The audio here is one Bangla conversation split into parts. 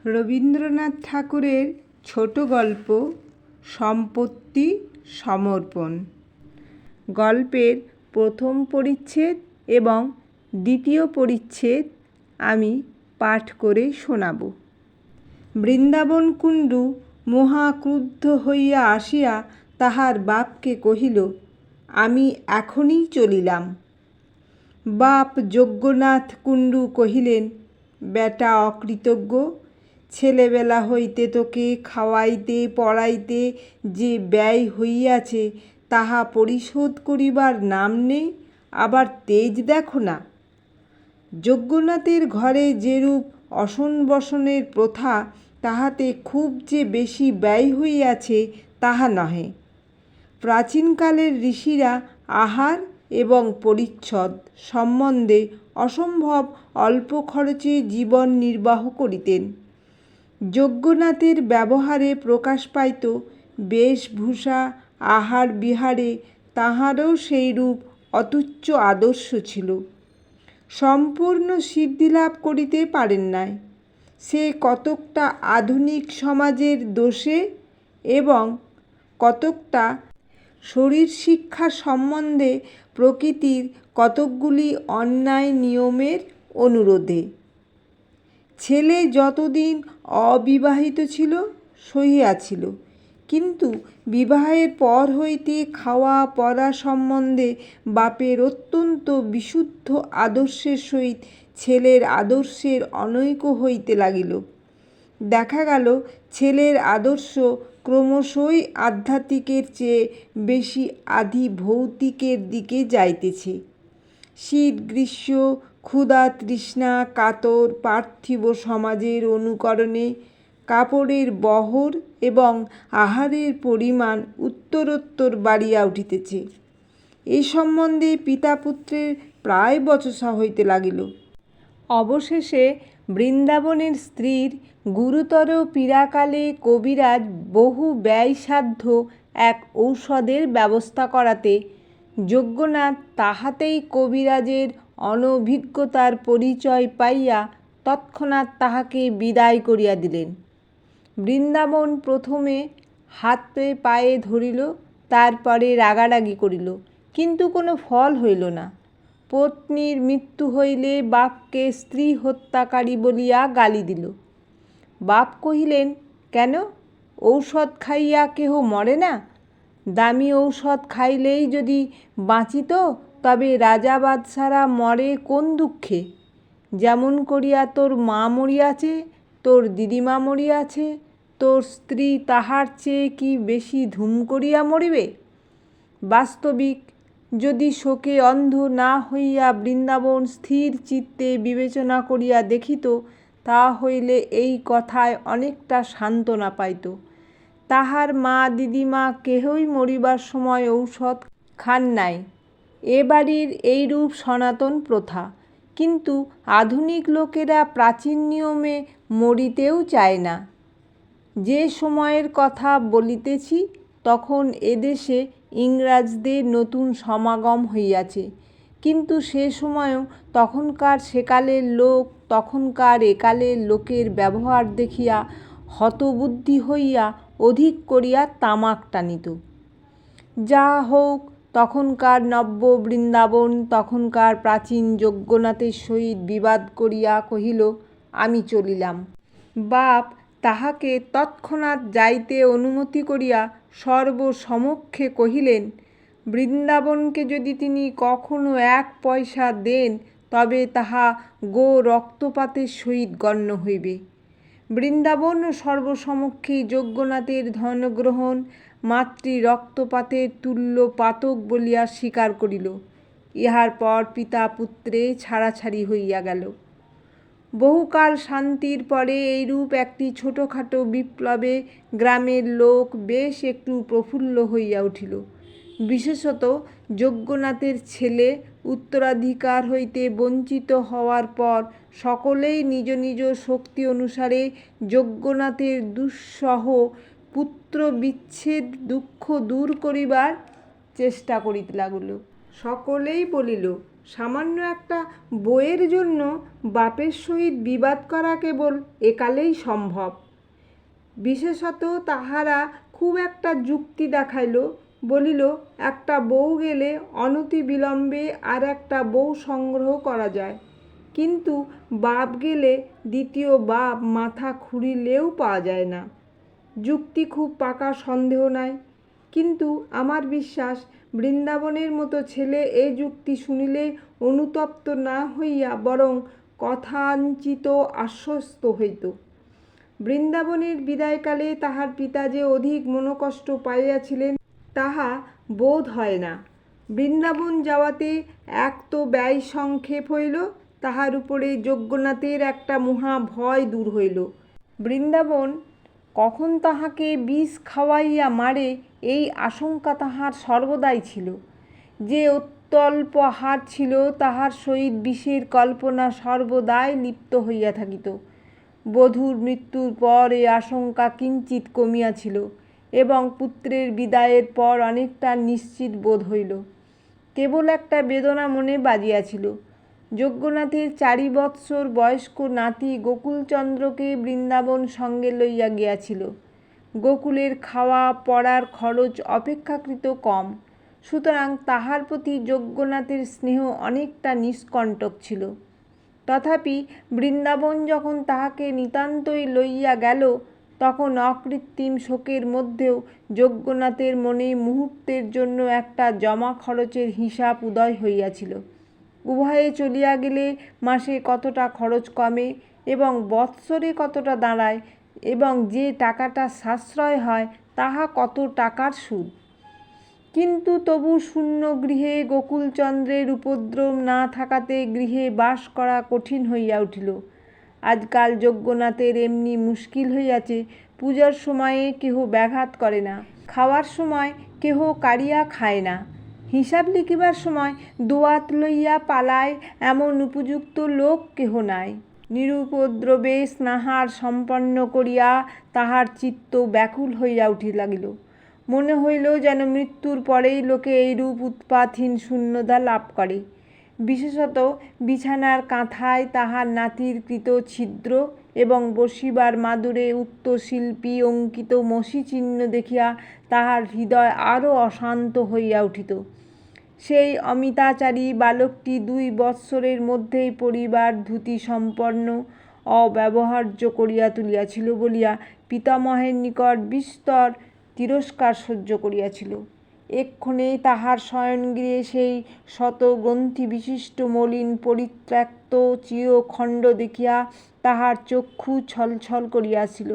রবীন্দ্রনাথ ঠাকুরের ছোট গল্প সম্পত্তি সমর্পণ। গল্পের প্রথম পরিচ্ছেদ এবং দ্বিতীয় পরিচ্ছেদ আমি পাঠ করে শোনাব। বৃন্দাবন কুণ্ডু মহা ক্রুদ্ধ হইয়া আসিয়া তাহার বাপকে কহিল, আমি এখনই চলিলাম। বাপ যজ্ঞনাথ কুণ্ডু কহিলেন, বেটা অকৃতজ্ঞ, ছেলেবেলা হইতে তোকে খাওয়াইতে পড়াইতে যে ব্যয় হইয়াছে তাহা পরিশোধ করিবার নাম নেই, আবার তেজ দেখো না। যজ্ঞনাথের ঘরে যেরূপ অসন বসনের প্রথা, তাহাতে খুব যে বেশি ব্যয় হইয়াছে তাহা নহে। প্রাচীনকালের ঋষিরা আহার এবং পরিচ্ছদ সম্বন্ধে অসম্ভব অল্প খরচে জীবন নির্বাহ করিতেন। যজ্ঞনাথের ব্যবহারে প্রকাশ পাইত বেশভূষা আহার বিহারে তাঁহারও সেইরূপ অতুচ্ছ আদর্শ ছিল। সম্পূর্ণ সিদ্ধিলাভ করিতে পারেন নাই। সে কতকটা আধুনিক সমাজের দোষে এবং কতকটা শরীর শিক্ষা সম্বন্ধে প্রকৃতির কতকগুলি অন্যায় নিয়মের অনুরোধে। ছেলে যতদিন অবিবাহিত ছিল সহিয়াছিল, কিন্তু বিবাহের পর হইতে খাওয়া পরা সম্বন্ধে বাপের অত্যন্ত বিশুদ্ধ আদর্শের সহিত ছেলের আদর্শের অনৈক্য হইতে লাগিল। দেখা গেল ছেলের আদর্শ ক্রমশই আধ্যাত্মিকের চেয়ে বেশি আধি ভৌতিকের দিকে যাইতেছে। শীত গ্রীষ্ম, ক্ষুধা তৃষ্ণা কাতর পার্থিব সমাজের অনুকরণে কাপড়ের বহর এবং আহারের পরিমাণ উত্তরোত্তর বাড়িয়া উঠিতেছে। এই সম্বন্ধে পিতা পুত্রের প্রায় বচসা হইতে লাগিল। অবশেষে বৃন্দাবনের স্ত্রীর গুরুতর পীড়াকালে কবিরাজ বহু ব্যয়সাধ্য এক ঔষধের ব্যবস্থা করাতে যজ্ঞনাথ তাহাতেই কবিরাজের অনভিজ্ঞতার পরিচয় পাইয়া তৎক্ষণাৎ তাহাকে বিদায় করিয়া দিলেন। বৃন্দাবন প্রথমে হাতে পায়ে ধরিল, তারপরে রাগারাগি করিল, কিন্তু কোনো ফল হইল না। পত্নীর মৃত্যু হইলে বাপকে স্ত্রী হত্যাকারী বলিয়া গালি দিল। বাপ কহিলেন, কেন, ঔষধ খাইয়া কেহ মরে না? দামি ঔষধ খাইলেই যদি বাঁচিত, তবে রাজা বাদশারা মরে কোন দুঃখে? যেমন করিয়া তোর মা মরিয়াছে, তোর দিদিমা মরিয়াছে, তোর স্ত্রী তাহার চেয়ে কি বেশি ধুম করিয়া মরিবে? বাস্তবিক যদি শোকে অন্ধ না হইয়া বৃন্দাবন স্থির চিত্তে বিবেচনা করিয়া দেখিত, তাহা হইলে এই কথায় অনেকটা সান্ত্বনা পাইত। তাহার মা দিদিমা কেহই মরিবার সময় ঔষধ খান নাই। এ বাড়ির এইরূপ সনাতন প্রথা। কিন্তু আধুনিক লোকেরা প্রাচীন নিয়মে মরিতেও চায় না। যে সময়ের কথা বলিতেছি, তখন এদেশে ইংরাজদের নতুন সমাগম হইয়াছে, কিন্তু সে সময়ও তখনকার সেকালের লোক তখনকার একালের লোকের ব্যবহার দেখিয়া হতবুদ্ধি হইয়া অধিক করিয়া তামাক টানিত। যা হোক, তখনকার নব্য বৃন্দাবন তখনকার প্রাচীন যজ্ঞনাথের সহিত বিবাদ করিয়া কহিল, আমি চলিলাম। বাপ তাহাকে তৎক্ষণাৎ যাইতে অনুমতি করিয়া সর্বসমক্ষে কহিলেন, বৃন্দাবনকে যদি তিনি কখনো 1 পয়সা দেন, তবে তাহা গো রক্তপাতের সহিত গণ্য হইবে। বৃন্দাবন সর্বসমক্ষে যজ্ঞনাথের ধনগ্রহণ মাতৃ রক্তপাতের তুল্য পাতক বলিয়া স্বীকার করিল। ইহার পর পিতা পুত্রে ছাড়াছাড়ি হইয়া গেল। বহুকাল শান্তির পরে এইরূপ একটি ছোটোখাটো বিপ্লবে গ্রামের লোক বেশ একটু প্রফুল্ল হইয়া উঠিল। বিশেষত যজ্ঞনাথের ছেলে উত্তরাধিকার হইতে বঞ্চিত হওয়ার পর সকলেই নিজ নিজ শক্তি অনুসারে যজ্ঞনাথের দুঃসহ পুত্র বিচ্ছেদ দুঃখ দূর করিবার চেষ্টা করিতে লাগিল। সকলেই বলিল, সামান্য একটা বইয়ের জন্য বাপের সহিত বিবাদ করা কেবল একালেই সম্ভব। বিশেষত তাহারা খুব একটা যুক্তি দেখাইল, বলিল একটা বউ গেলে অনতি বিলম্বে আর একটা বউ সংগ্রহ করা যায়, কিন্তু বাপ গেলে দ্বিতীয় বাপ মাথা খুঁড়িলেও পাওয়া যায় না। যুক্তি খুব পাকা, সন্দেহ নাই, কিন্তু আমার বিশ্বাস বৃন্দাবনের মতো ছেলে এই যুক্তি শুনিলে অনুতপ্ত না হইয়া বরং কথাঞ্চিত আশ্বস্ত হইত। বৃন্দাবনের বিদায়কালে তাহার পিতা যে অধিক মনোকষ্ট পাইয়াছিলেন তাহা বোধ হয় না। বৃন্দাবন যাওয়াতে এক তো ব্যয় সংক্ষেপ হইল, তাহার উপরে যজ্ঞনাথের একটা মহা ভয় দূর হইল। বৃন্দাবন কখন তাহাকে বিষ খাওয়াইয়া মারে এই আশঙ্কা তাহার সর্বদাই ছিল। যে অত্যল্প আহার ছিল তাহার সহিত বিষের কল্পনা সর্বদাই লিপ্ত হইয়া থাকিত। বধূর মৃত্যুর পর এই আশঙ্কা কিঞ্চিৎ কমিয়াছিল এবং পুত্রের বিদায়ের পর অনেকটা নিশ্চিত বোধ হইল। কেবল একটা বেদনা মনে বাজিয়াছিল। যজ্ঞনাথের 4 বৎসর বয়স্ক নাতি গোকুলচন্দ্রকে বৃন্দাবন সঙ্গে লইয়া গিয়াছিল। গোকুলের খাওয়া পড়ার খরচ অপেক্ষাকৃত কম, সুতরাং তাহার প্রতি যজ্ঞনাথের স্নেহ অনেকটা নিষ্কণ্টক ছিল। তথাপি বৃন্দাবন যখন তাহাকে নিতান্তই লইয়া গেল, তখন অকৃত্রিম শোকের মধ্যেও যজ্ঞনাথের মনে মুহূর্তের জন্য একটা জমা খরচের হিসাব উদয় হইয়াছিল। উভয়ে চলিয়া গেলে মাসে কতটা খরচ কমে এবং বৎসরে কতটা দাঁড়ায়, এবং যে টাকাটা সাশ্রয় হয় তাহা কত টাকার সুদ। কিন্তু তবু শূন্য গৃহে গোকুলচন্দ্রের উপদ্রব না থাকাতে গৃহে বাস করা কঠিন হইয়া উঠিল। আজকাল যজ্ঞনাথের এমনি মুশকিল হইয়াছে, পূজার সময়ে কেহ ব্যাঘাত করে না, খাওয়ার সময় কেহ কাড়িয়া খায় না, হিসাব লিখিবার সময় দোয়াত লইয়া পালায় এমন উপযুক্ত লোক কেহ নাই। নিরুপদ্রবে স্নাহার সম্পন্ন করিয়া তাহার চিত্ত ব্যাকুল হইয়া উঠিতে লাগিল। মনে হইল যেন মৃত্যুর পরেই লোকে এইরূপ উৎপাতহীন শূন্যতা লাভ করে। বিশেষত বিছানার কাঁথায় তাহার নাতির কৃত ছিদ্র এবং বসিবার মাদুরে উক্তশিল্পী অঙ্কিত মসিচিহ্ন দেখিয়া তাহার হৃদয় আরও অশান্ত হইয়া উঠিত। সেই অমিতাচারী বালকটি 2 বৎসরের মধ্যেই পরিবার ধূতি সম্পন্ন অব্যবহার্য করিয়া তুলিয়াছিল বলিয়া পিতামহের নিকট বিস্তর তিরস্কার সহ্য করিয়াছিল। এক্ষণে তাহার শয়নগৃহে সেই শতগ্রন্থি বিশিষ্ট মলিন পরিত্যক্ত চিরখণ্ড দেখিয়া তাহার চক্ষু ছলছল করিয়াছিল।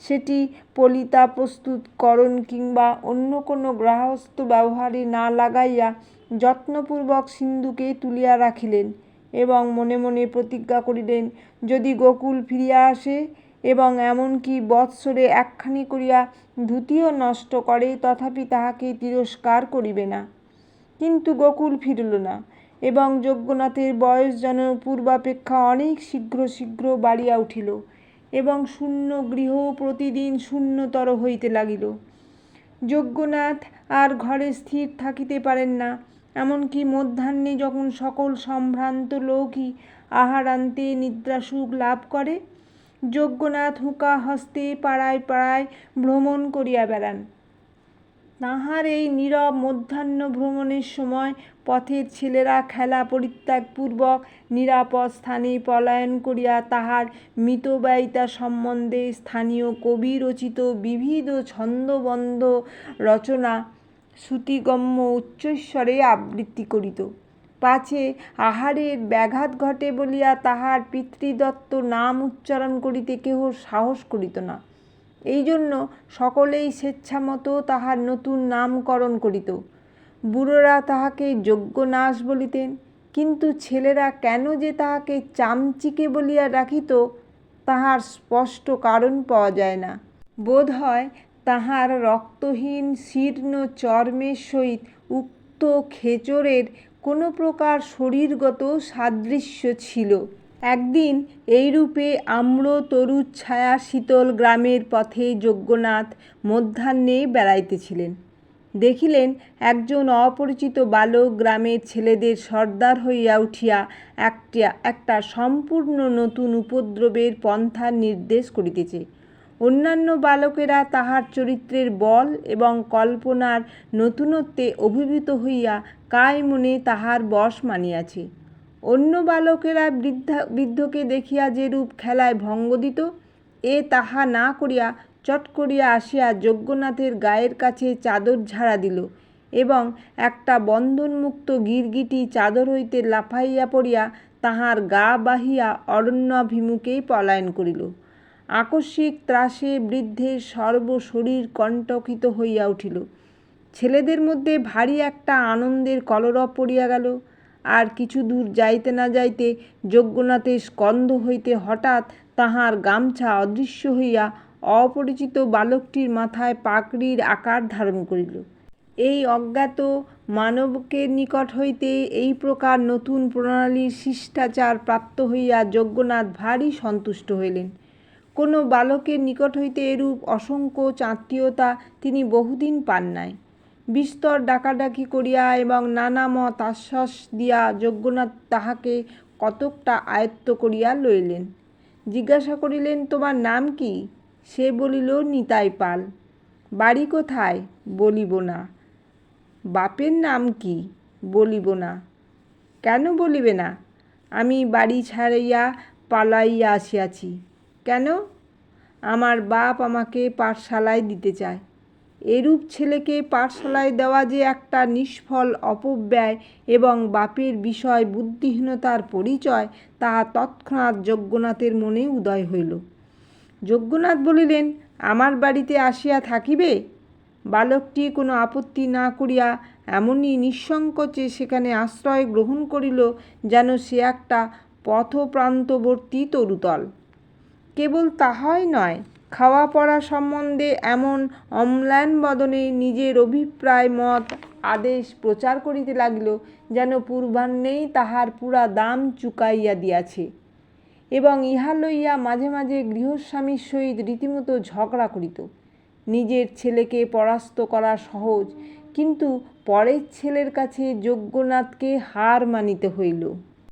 সেটি পলিতা প্রস্তুতকরণ কিংবা অন্য কোনো গৃহস্থ ব্যবহারে না লাগাইয়া যত্নপূর্বক সিন্ধুকে তুলিয়া রাখিলেন এবং মনে মনে প্রতিজ্ঞা করিলেন, যদি গোকুল ফিরিয়া আসে এবং এমনকি বৎসরে একখানি করিয়া ধুতিও নষ্ট করে তথাপি তাহাকে তিরস্কার করিবে না। কিন্তু গোকুল ফিরিল না এবং যজ্ঞনাথের বয়স যেন পূর্বাপেক্ষা অনেক শীঘ্র শীঘ্র বাড়িয়া উঠিল এবং শূন্য গৃহ প্রতিদিন শূন্যতর হইতে লাগিল। যজ্ঞনাথ আর ঘরে স্থির থাকিতে পারেন না। এমনকি মধ্যাহ্নে যখন সকল সম্ভ্রান্ত লোকই আহারান্তে নিদ্রাসুখ লাভ করে, যজ্ঞনাথ হুঁকা হস্তে পাড়ায় পাড়ায় ভ্রমণ করিয়া বেড়ান। তাহার এই নীরব মধ্যাহ্ন ভ্রমণের সময় পথের ছেলেরা খেলা পরিত্যাগপূর্বক নিরাপদ স্থানে পলায়ন করিয়া তাহার মিতব্যয়িতা সম্বন্ধে স্থানীয় কবি রচিত বিবিধ ছন্দবদ্ধ রচনা শ্রুতিগম্য উচ্চস্বরে আবৃত্তি করিত। পাছে আহারের ব্যাঘাত ঘটে বলিয়া তাহার পিতৃদত্ত নাম উচ্চারণ করিতে কেহ সাহস করিত না। এই জন্য সকলেই স্বেচ্ছামতো তাহার নতুন নামকরণ করিত। বুড়োরা তাহাকে যজ্ঞনাশ বলিতেন, কিন্তু ছেলেরা কেন যে তাহাকে চামচিকে বলিয়া ডাকিত তাহার স্পষ্ট কারণ পাওয়া যায় না। বোধ হয় তাহার রক্তহীন শীর্ণ চর্মের সহিত উক্ত খেচরের কোনো প্রকার শরীরগত সাদৃশ্য ছিল। একদিন এইরূপে আম্র তরুর ছায়া শীতল গ্রামের পথে যজ্ঞনাথ মধ্যাহ্নে বেড়াইতেছিলেন। দেখিলেন একজন অপরিচিত বালক গ্রামের ছেলেদের সর্দার হইয়া উঠিয়া একটা সম্পূর্ণ নতুন উপদ্রবের পন্থার নির্দেশ করিতেছে। অন্যান্য বালকেরা তাহার চরিত্রের বল এবং কল্পনার নতুনত্বে অভিভূত হইয়া কায় মনে তাহার বশ মানিয়াছে। অন্য বালকেরা বৃদ্ধকে দেখিয়া যেরূপ খেলায় ভঙ্গ দিত, এ তাহা না করিয়া চট করিয়া আসিয়া যজ্ঞনাথের গায়ের কাছে চাদর ঝাড়া দিল এবং একটা বন্ধনমুক্ত গিরগিটি চাদর হইতে লাফাইয়া পড়িয়া তাহার গা বাহিয়া অরণ্যাভিমুখেই পলায়ন করিল। আকস্মিক ত্রাসে বৃদ্ধের সর্বশরীর কণ্টকিত হইয়া উঠিল। ছেলেদের মধ্যে ভারী একটা আনন্দের কলরব পড়িয়া গেল। আর কিছু দূর যাইতে না যাইতে যজ্ঞনাথের স্কন্ধ হইতে হঠাৎ তাহার গামছা অদৃশ্য হইয়া অপরিচিত বালকটির মাথায় পাগড়ির আকার ধারণ করিল। এই অজ্ঞাত মানবকের নিকট হইতে এই প্রকার নতুন প্রণালীর শিষ্টাচার প্রাপ্ত হইয়া যজ্ঞনাথ ভারী সন্তুষ্ট হইলেন। কোনো বালকের নিকট হইতে এরূপ অসংকোচ আত্মীয়তা তিনি বহুদিন পান নাই। বিস্তর ডাকাডাকি করিয়া এবং নানা মত আশ্বাস দিয়া যজ্ঞনাথ তাহাকে কতকটা আয়ত্ত করিয়া লইলেন। জিজ্ঞাসা করিলেন, তোমার নাম কি? সে বলিল, নিতাই পাল। বাড়ি কোথায়? বলিব না। বাপের নাম কি? বলিব না। কেন বলিবে না? আমি বাড়ি ছাড়িয়া পালাইয়া আসিয়াছি। কেন? আমার বাপ আমাকে পাঠশালায় দিতে চায়। এরূপ ছেলেকে পাঠশালায় দেওয়া যে একটা নিষ্ফল অপব্যয় এবং বাপের বিষয় বুদ্ধিহীনতার পরিচয়, তাহা তৎক্ষণাৎ যজ্ঞনাথের মনে উদয় হইল। যজ্ঞনাথ বলিলেন, আমার বাড়িতে আসিয়া থাকিবে? বালকটি কোনো আপত্তি না করিয়া এমনি নিঃসংকোচে সেখানে আশ্রয় গ্রহণ করিল যেন সে একটা পথপ্রান্তবর্তী তরুতল। কেবল তাহাই নয়, খাওয়া পড়া সম্বন্ধে এমন অম্লান বদনে নিজের অভিপ্রায় মত আদেশ প্রচার করিতে লাগিল যেন পূর্বাহ্নেই তাহার পুরা দাম চুকাইয়া দিয়াছে, এবং ইহা লইয়া মাঝে মাঝে গৃহস্বামীর সহিত রীতিমতো ঝগড়া করিত। নিজের ছেলেকে পরাস্ত করা সহজ, কিন্তু পরের ছেলের কাছে যজ্ঞনাথকে হার মানিতে হইল।